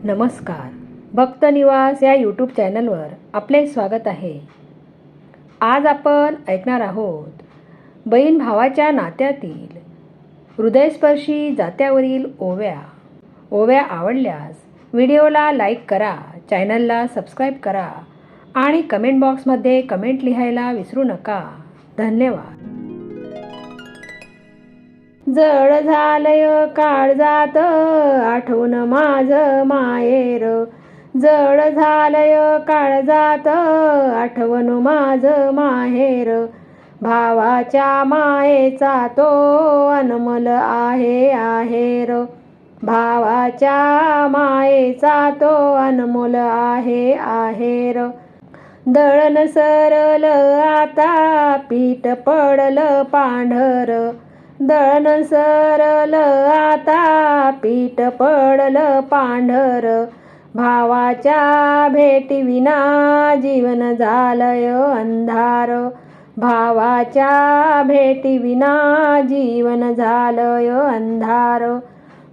नमस्कार. भक्त निवास या यूट्यूब चॅनलवर आपले स्वागत आहे. आज आपण ऐकणार आहोत बहीण भावाच्या नात्यातील हृदयस्पर्शी जात्यावरील ओव्या. ओव्या आवडल्यास व्हिडिओला लाईक करा, चॅनलला सबस्क्राईब करा आणि कमेंट बॉक्समध्ये कमेंट लिहायला विसरू नका. धन्यवाद. जड झालंय काळजात आठवून माझं माहेर. जड झालंय काळजात आठवण माझं माहेर. भावाच्या मायेचा तो अनमोल आहे आहेर. भावाच्या मायेचा तो अनमोल आहे आहेर. दळण सरल आता पीठ पडलं पांढर. दळण सरल आता पीठ पडलं पांढर. भावाच्या भेटीविना जीवन झालंय अंधार. भावाच्या भेटीविना जीवन झालंय अंधार.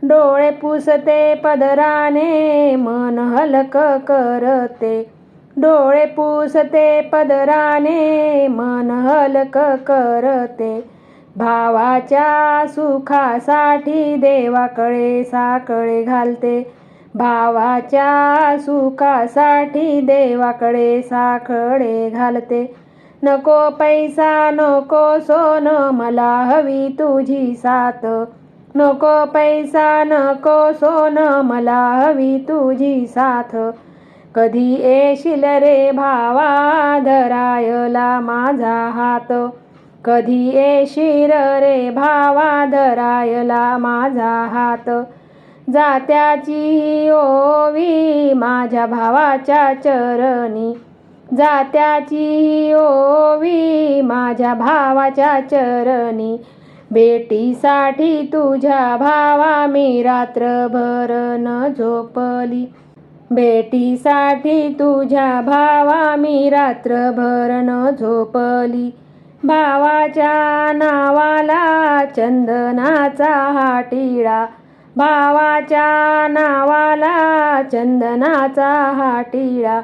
डोळे पुसते पदराने मन हलक करते. डोळे पुसते पदराने मन हलक करते. भावाच्या सुखासाठी देवाकडे साकडे घालते. भावाच्या सुखासाठी देवाकडे साकडे घालते. नको पैसा नको सोनं मला हवी तुझी साथ. नको पैसा नको सोनं मला हवी तुझी साथ. कधी येशील रे भावा धरायला माझा हात. कधी येशील रे भावा धरायला माझा हात. जात्याची ओवी माझ्या भावाच्या चरणी. जात्याची ओवी माझ्या भावाच्या चरणी. भेटीसाठी तुझ्या भावा मी रात्रभर न झोपली. भेटीसाठी तुझ्या भावा मी रात्रभर न झोपली. भावाच्या नावाला चंदनाचा हा टिळा. भावाच्या नावाला चंदनाचा हा टिळा.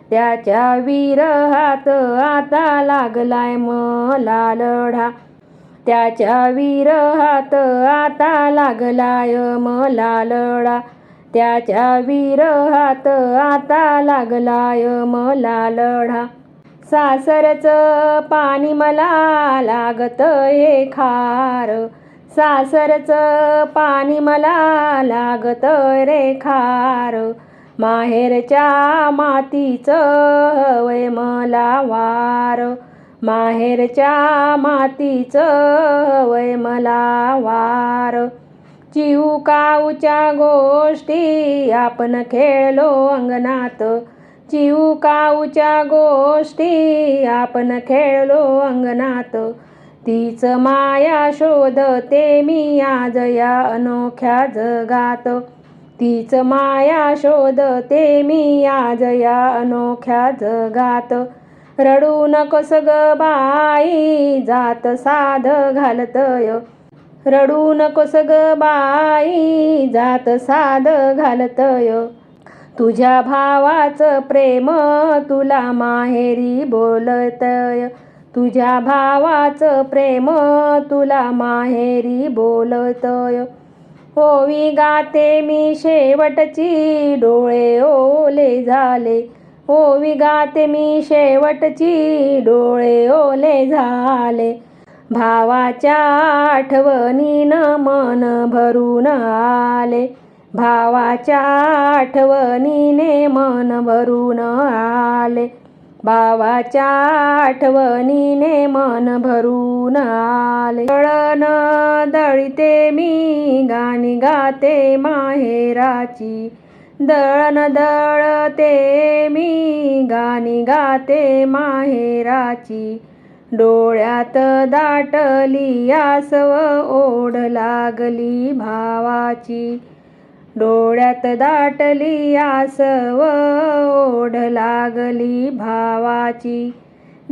त्याच्या विरहात आता लागलाय मला लढा. त्याच्या विरहात आता लागलाय मला लढा. त्याच्या विरहात आता लागलाय मला लढा. सासरचं पाणी मला लागतंय खार. सासरचं पाणी मला लागतंय रे खार. माहेरच्या मातीचं हवंय मला वार. माहेरच्या मातीचं हवंय मला वार. चिवकाऊच्या गोष्टी आपण खेळलो अंगणात. चिवकाऊच्या गोष्टी आपण खेळलो अंगणात. तीच माया शोधते मी आज या अनोख्या जगात. तीच माया शोधते मी आज या अनोख्या जगात. रडू नकोस ग बाई जात साध घालतय. रडू नकोस ग बाई जात साध घालतय. तुझ्या भावाचं प्रेम तुला माहेरी बोलतय. तुझ्या भावाचं प्रेम तुला माहेरी बोलतय. ओवी गाते मी शेवटची डोळे ओले झाले. ओवी गाते मी शेवटची डोळे ओले झाले. भावाच्या आठवणीनं मन भरून आले. भावाच्या आठवणीने मन भरून आले. भावाच्या आठवणीने मन भरून आले. दळण दळीते मी गाणी गाते माहेराची. दळण दळते मी गाणी गाते माहेराची. डोळ्यात दाटली आसव ओढ लागली भावाची. डोळ्यात दाटली आसव ओढ लागली भावाची.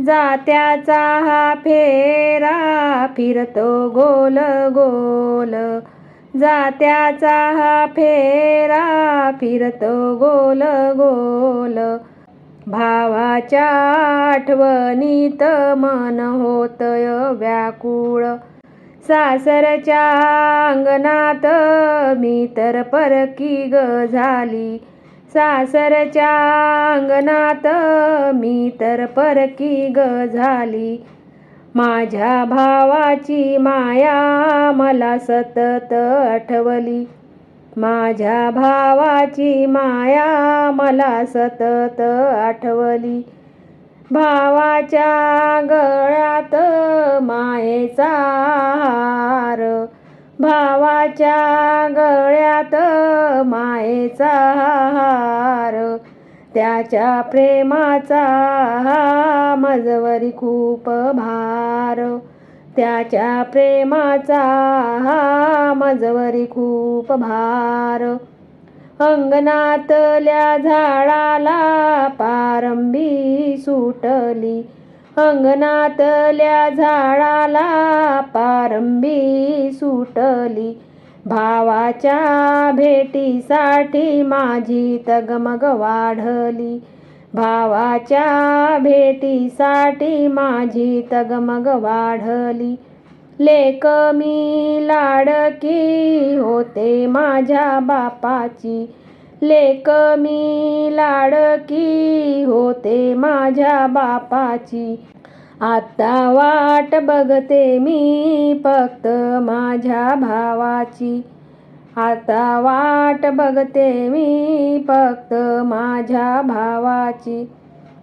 जात्याचा हा फेरा फिरतो गोल गोल. जात्याचा हा फेरा फिरतो गोल गोल, भावाच्या आठवणीत मन होतय व्याकुळ. सासरच्या अंगणात मी तर परकी ग झाली, सासरच्या अंगणात मी तर परकी ग झाली. माझ्या भावाची माया मला सतत आठवली, माझ्या भावाची माया मला सतत आठवली. भावाच्या गळ्यात मायेचा हार, भावाच्या गळ्यात मायेचा हार, त्याच्या प्रेमाचा मजवरी खूप भार, त्याच्या प्रेमाचा मजवरी खूप भार. अंगणातल्या झाडाला पारंबी सुटली, अंगणातल्या झाडाला पारंबी सुटली. भावाच्या भेटीसाठी माझी तगमग वाढली, भावाच्या भेटीसाठी माझी तगमग वाढली. लेक मी लाडकी होते माझ्या बापाची, लेक मी लाडकी होते माझ्या बापाची. आता वाट बघते मी फक्त माझ्या भावाची, आता वाट बघते मी फक्त माझ्या भावाची.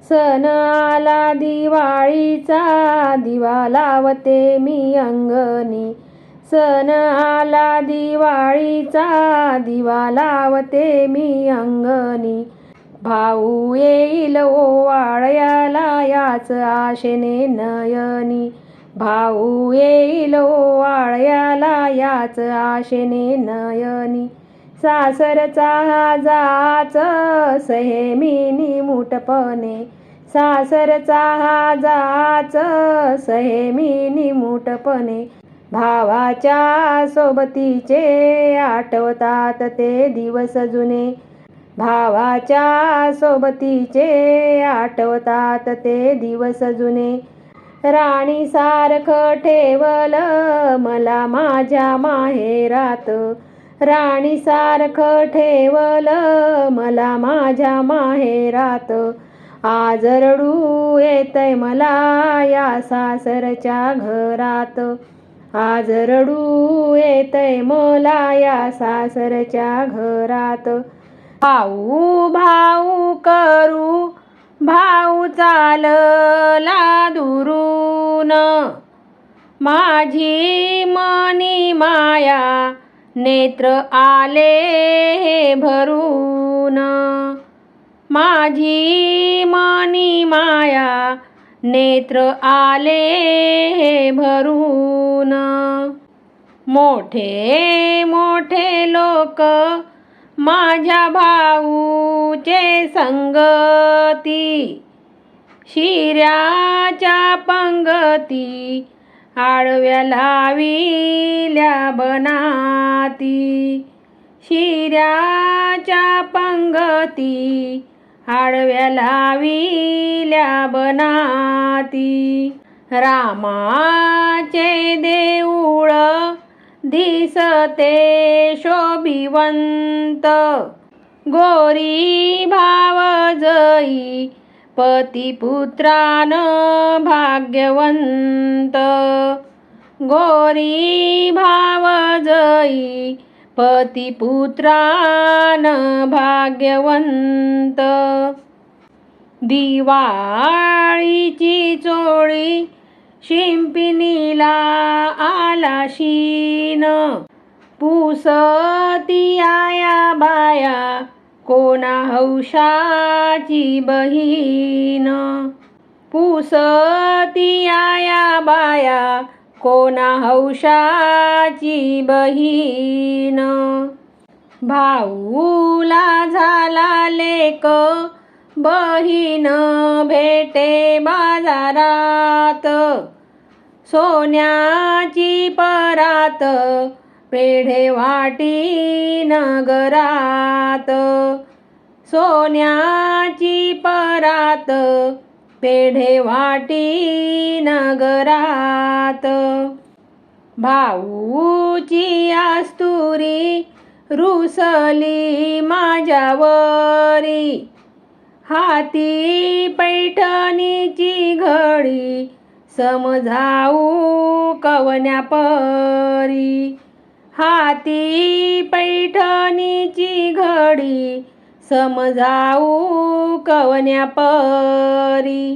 सण आला दिवाळीचा दिवा लावते मी अंगणी, सण आला दिवाळीचा दिवा लावते मी अंगणी. भाऊ येईल ओवाळ्याला याच आशेने नयनी, भाऊ येईल ओवाळ्याला याच आशेने नयनी. सासरचा जाच सहेमिनी मुठपणे, सासरचा जाच सहेमिनी मुठपणे. भावाच्या सोबतीचे आठवतात ते दिवस जुने, भावाच्या सोबतीचे आठवतात ते दिवस जुने. राणी सारखं ठेवलं मला माझ्या माहेरात, राणी सारखं ठेवलं मला माझ्या माहेरात. आज रडू येतय मला या सासरच्या घरात, आज रडू येतय मला या सासरच्या घरात. भाऊ भाऊ करू भाऊ चालला दुरून, माझी मनी माया नेत्र आले हे भरून, माझी मनी माया नेत्र आले हे भरून. मोठे मोठे लोक माझ्या भाऊचे संगती, शिऱ्याच्या पंगती आडव्या लाविल्या बनाती, शिऱ्याच्या पंगती आडव्या लाविल्या बनाती. रामाचे देऊळ दिसते शोभिवंत, गोरी भावजई पतिपुत्रान भाग्यवंत, गोरी भावजई पतिपुत्रान भाग्यवंत. दिवाळीची चोळी शिंपिनीला आला शीन, पुसती आया बाया कोणा हौशाची बहीण, पुसती आया बाया कोणा हौशाची बहीण. भाऊला झाला लेक बहीण भेटे बाजारात, सोन्याची परात पेढे वाटी नगरात, सोन्याची परात, पेढे वाटी नगरात. भाऊची आस्तुरी रुसली माझ्यावरी, हाती पैठणीची घडी समजाऊ कवन्या परी. हाती पैठणीची घडी समजाऊ कवन्या परी.